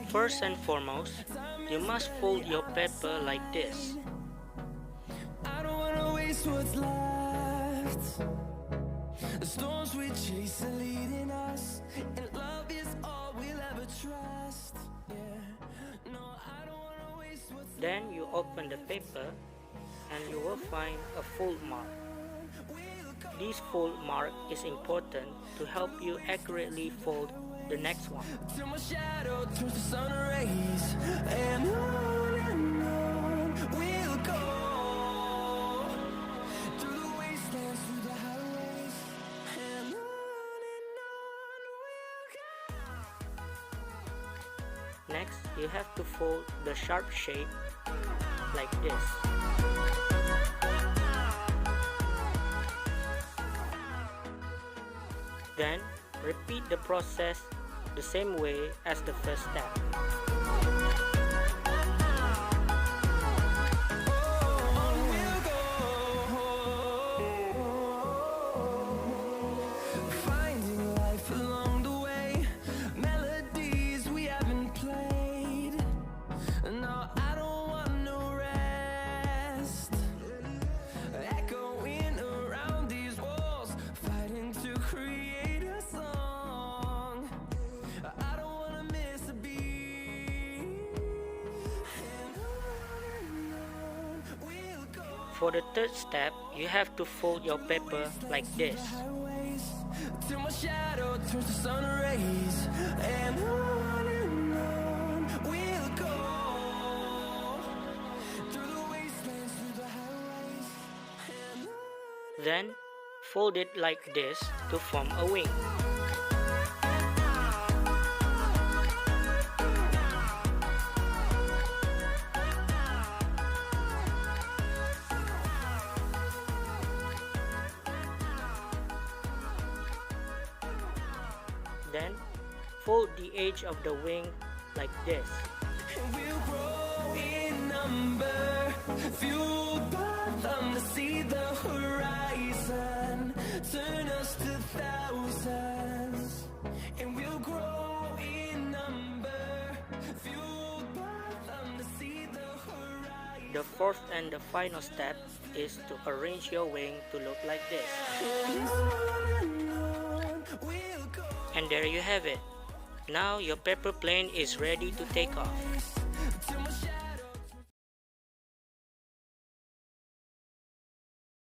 First and foremost, you must fold your paper like this. I don't wanna waste what's left. The storms we chase are leading us, and love is all we'll ever trust. Yeah, no, I don't wanna waste what's left. Then you open the paper and you will find a fold mark. This fold mark is important to help you accurately fold the next one. Till my shadow turns to sun rays, and on we'll go. Through the wastelands, through the highways, and on we'll go. Next, you have to fold the sharp shape like this. Then, repeat the process the same way as the first step. Finding life along the way, melodies we haven't played. No, I don't want no rest. Echoing around these walls, fighting to create a song. I don't wanna miss a beat. And on we'll go. For the third step, you have to fold your paper like this. Till my shadow turns to sun rays, and on we'll go. Through the wastelands, through the highways, and on. Then, fold it like this to form a wing. Then, fold the edge of the wing like this. And we'll grow in number, fueled by them to see the horizon, turn us to thousands. And we'll grow in number, fueled by them to see the horizon. The fourth and the final step is to arrange your wing to look like this. We'll go. And there you have it. Now your paper plane is ready to take off.